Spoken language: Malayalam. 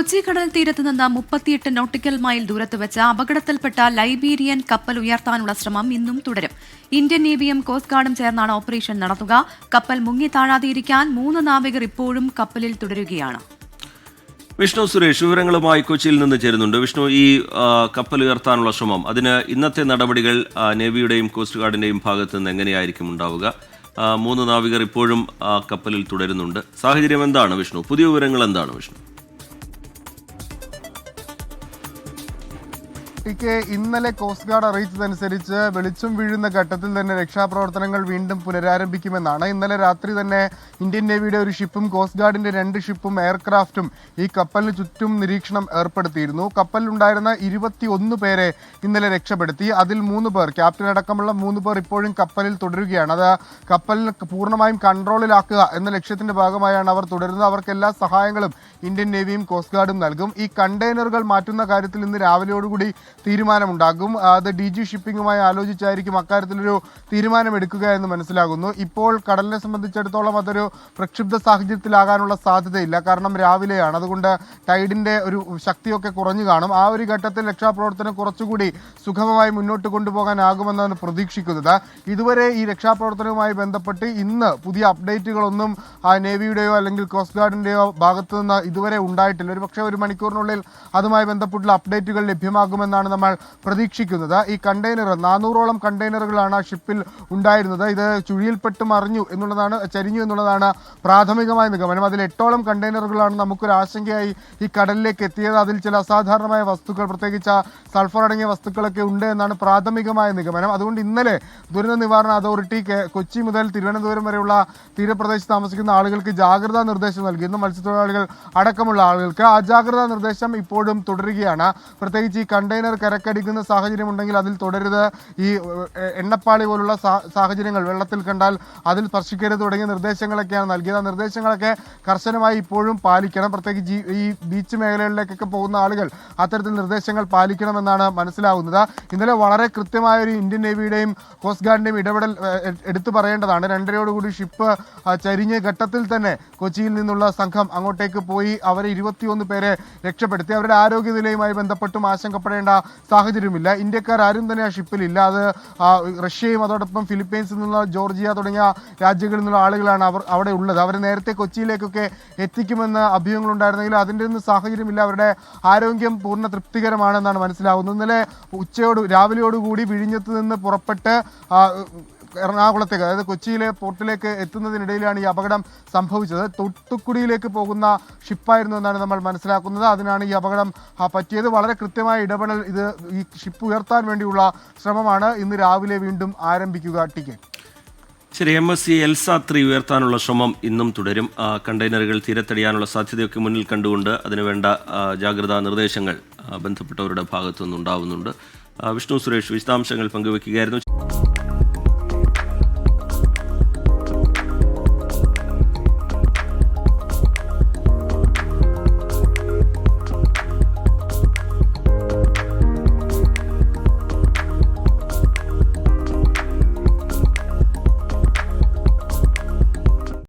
കൊച്ചി കടൽ തീരത്ത് നിന്ന് 38 നോട്ടിക്കൽ മൈൽ ദൂരത്ത് വെച്ച് അപകടത്തിൽപ്പെട്ട ലൈബീരിയൻ കപ്പൽ ഉയർത്താനുള്ള ശ്രമം ഇന്നും തുടരും. ഇന്ത്യൻ നേവിയും കോസ്റ്റ് ഗാർഡും ചേർന്നാണ് ഓപ്പറേഷൻ നടത്തുക. കപ്പൽ മുങ്ങി താഴാതിരിക്കാൻ 3 നാവികർ ഇപ്പോഴും കപ്പലിൽ തുടരുകയാണ്. വിഷ്ണു സുരേഷ് വിവരങ്ങളുമായി കൊച്ചിയിൽ നിന്ന് ചേരുന്നുണ്ട്. വിഷ്ണു, ഈ കപ്പൽ ഉയർത്താനുള്ള ശ്രമം, അതിന് ഇന്നത്തെ നടപടികൾ നേവിയുടെയും കോസ്റ്റ് ഗാർഡിന്റെയും ഭാഗത്ത് നിന്ന് എങ്ങനെയായിരിക്കും ഉണ്ടാവുക? 3 നാവികർ ഇപ്പോഴും കപ്പലിൽ തുടരുന്നുണ്ട്. സാഹചര്യം എന്താണ് വിഷ്ണു? പുതിയ വിവരങ്ങൾ എന്താണ് വിഷ്ണു? ഇന്നലെ കോസ്റ്റ് ഗാർഡ് അറിയിച്ചതനുസരിച്ച് വെളിച്ചം വീഴുന്ന ഘട്ടത്തിൽ തന്നെ രക്ഷാപ്രവർത്തനങ്ങൾ വീണ്ടും പുനരാരംഭിക്കുമെന്നാണ്. ഇന്നലെ രാത്രി തന്നെ ഇന്ത്യൻ നേവിയുടെ ഒരു ഷിപ്പും കോസ്റ്റ് ഗാർഡിന്റെ 2 ഷിപ്പും എയർക്രാഫ്റ്റും ഈ കപ്പലിന് ചുറ്റും നിരീക്ഷണം ഏർപ്പെടുത്തിയിരുന്നു. കപ്പലിലുണ്ടായിരുന്ന 21 പേരെ ഇന്നലെ രക്ഷപ്പെടുത്തി. അതിൽ 3 പേർ, ക്യാപ്റ്റൻ അടക്കമുള്ള 3 പേർ ഇപ്പോഴും കപ്പലിൽ തുടരുകയാണ്. അത് കപ്പലിന് പൂർണ്ണമായും കൺട്രോളിലാക്കുക എന്ന ലക്ഷ്യത്തിന്റെ ഭാഗമായാണ് അവർ തുടരുന്നത്. അവർക്ക് എല്ലാ സഹായങ്ങളും ഇന്ത്യൻ നേവിയും കോസ്റ്റ് ഗാർഡും നൽകും. ഈ കണ്ടെയ്നറുകൾ മാറ്റുന്ന കാര്യത്തിൽ ഇന്ന് രാവിലെയോടുകൂടി തീരുമാനമുണ്ടാകും. അത് DG ഷിപ്പിംഗുമായി ആലോചിച്ചായിരിക്കും അക്കാര്യത്തിലൊരു തീരുമാനമെടുക്കുക എന്ന് മനസ്സിലാകുന്നു. ഇപ്പോൾ കടലിനെ സംബന്ധിച്ചിടത്തോളം അതൊരു പ്രക്ഷുബ്ധ സാഹചര്യത്തിലാകാനുള്ള സാധ്യതയില്ല. കാരണം രാവിലെയാണ്, അതുകൊണ്ട് ടൈഡിന്റെ ഒരു ശക്തിയൊക്കെ കുറഞ്ഞു കാണും. ആ ഒരു ഘട്ടത്തിൽ രക്ഷാപ്രവർത്തനം കുറച്ചുകൂടി സുഗമമായി മുന്നോട്ട് കൊണ്ടുപോകാനാകുമെന്നാണ് പ്രതീക്ഷിക്കുന്നത്. ഇതുവരെ ഈ രക്ഷാപ്രവർത്തനവുമായി ബന്ധപ്പെട്ട് ഇന്ന് പുതിയ അപ്ഡേറ്റുകളൊന്നും നേവിയുടെയോ അല്ലെങ്കിൽ കോസ്റ്റ് ഗാർഡിന്റെയോ ഭാഗത്തു നിന്ന് ഇതുവരെ ഉണ്ടായിട്ടില്ല. ഒരുപക്ഷെ 1 മണിക്കൂറിനുള്ളിൽ അതുമായി ബന്ധപ്പെട്ടുള്ള അപ്ഡേറ്റുകൾ ലഭ്യമാകുമെന്നാണ് നമ്മൾ പ്രതീക്ഷിക്കുന്നത്. ഈ കണ്ടെയ്നർ 400ഓളം കണ്ടെയ്നറുകളാണ് ആ ഷിപ്പിൽ ഉണ്ടായിരുന്നത്. ഇത് ചുഴിയിൽപ്പെട്ട് ചരിഞ്ഞു എന്നുള്ളതാണ് പ്രാഥമികമായ നിഗമനം. അതിൽ 8ഓളം കണ്ടെയ്നറുകളാണ് നമുക്കൊരു ആശങ്കയായി ഈ കടലിലേക്ക് എത്തിയത്. അതിൽ ചില അസാധാരണമായ വസ്തുക്കൾ, പ്രത്യേകിച്ച് സൾഫർ അടങ്ങിയ വസ്തുക്കളൊക്കെ ഉണ്ട് എന്നാണ് പ്രാഥമികമായ നിഗമനം. അതുകൊണ്ട് ഇന്നലെ ദുരന്ത നിവാരണ അതോറിറ്റി കൊച്ചി മുതൽ തിരുവനന്തപുരം വരെയുള്ള തീരപ്രദേശത്ത് താമസിക്കുന്ന ആളുകൾക്ക് ജാഗ്രതാ നിർദ്ദേശം നൽകിയിരുന്നു. മത്സ്യത്തൊഴിലാളികൾ അടക്കമുള്ള ആളുകൾക്ക് ആ ജാഗ്രതാ നിർദ്ദേശം ഇപ്പോഴും തുടരുകയാണ്. പ്രത്യേകിച്ച് ഈ കണ്ടെയ്നർ കരക്കടിക്കുന്ന സാഹചര്യം ഉണ്ടെങ്കിൽ അതിൽ തുടരുത്, ഈ എണ്ണപ്പാളി പോലുള്ള സാഹചര്യങ്ങൾ വെള്ളത്തിൽ കണ്ടാൽ അതിൽ സ്പർശിക്കരുത് തുടങ്ങിയ നിർദ്ദേശങ്ങളൊക്കെയാണ് നൽകിയത്. ആ നിർദ്ദേശങ്ങളൊക്കെ കർശനമായി ഇപ്പോഴും പാലിക്കണം. പ്രത്യേകിച്ച് ഈ ബീച്ച് മേഖലകളിലേക്കൊക്കെ പോകുന്ന ആളുകൾ അത്തരത്തിൽ നിർദ്ദേശങ്ങൾ പാലിക്കണമെന്നാണ് മനസ്സിലാകുന്നത്. ഇന്നലെ വളരെ കൃത്യമായ ഒരു ഇന്ത്യൻ നേവിയുടെയും കോസ്റ്റ് ഗാർഡിന്റെയും ഇടപെടൽ എടുത്തു പറയേണ്ടതാണ്. 2:30 ഷിപ്പ് ചരിഞ്ഞ ഘട്ടത്തിൽ തന്നെ കൊച്ചിയിൽ നിന്നുള്ള സംഘം അങ്ങോട്ടേക്ക് പോയി അവരെ 21 പേരെ രക്ഷപ്പെടുത്തി. അവരുടെ ആരോഗ്യനിലയുമായി ബന്ധപ്പെട്ടും ആശങ്കപ്പെടേണ്ട സാഹചര്യമില്ല. ഇന്ത്യക്കാർ ആരും തന്നെ ആ ഷിപ്പിലില്ല. അത് റഷ്യയും അതോടൊപ്പം ഫിലിപ്പീൻസിൽ നിന്നുള്ള ജോർജിയ തുടങ്ങിയ രാജ്യങ്ങളിൽ നിന്നുള്ള ആളുകളാണ് അവിടെ ഉള്ളത്. അവർ നേരത്തെ കൊച്ചിയിലേക്കൊക്കെ എത്തിക്കുമെന്ന് അഭ്യൂഹങ്ങളുണ്ടായിരുന്നെങ്കിലും അതിൻ്റെ ഒന്നും സാഹചര്യമില്ല. അവരുടെ ആരോഗ്യം പൂർണ്ണ തൃപ്തികരമാണെന്നാണ് മനസ്സിലാകുന്നത്. ഇന്നലെ രാവിലെയോടുകൂടി വിഴിഞ്ഞത്ത് നിന്ന് പുറപ്പെട്ട് എറണാകുളത്തേക്ക്, അതായത് കൊച്ചിയിലെ പോർട്ടിലേക്ക് എത്തുന്നതിനിടയിലാണ് ഈ അപകടം സംഭവിച്ചത്. തൂത്തുക്കുടിയിലേക്ക് പോകുന്ന ഷിപ്പായിരുന്നു എന്നാണ് നമ്മൾ മനസ്സിലാക്കുന്നത്. അതിനാണ് ഈ അപകടം പറ്റിയത്. വളരെ കൃത്യമായ ഇടപെടൽ, ഈ ഷിപ്പ് ഉയർത്താൻ വേണ്ടിയുള്ള ശ്രമമാണ് ഇന്ന് രാവിലെ വീണ്ടും ആരംഭിക്കുക. ശരി, MSC എൽസ 3 ഉയർത്താനുള്ള ശ്രമം ഇന്നും തുടരും. കണ്ടെയ്നറുകൾ തീരത്തടിയാനുള്ള സാധ്യതയൊക്കെ മുന്നിൽ കണ്ടുകൊണ്ട് അതിനുവേണ്ട ജാഗ്രതാ നിർദ്ദേശങ്ങൾ ബന്ധപ്പെട്ടവരുടെ ഭാഗത്തു നിന്നുണ്ടാവുന്നുണ്ട്. വിഷ്ണു സുരേഷ് വിശദാംശങ്ങൾ പങ്കുവയ്ക്കുകയായിരുന്നു.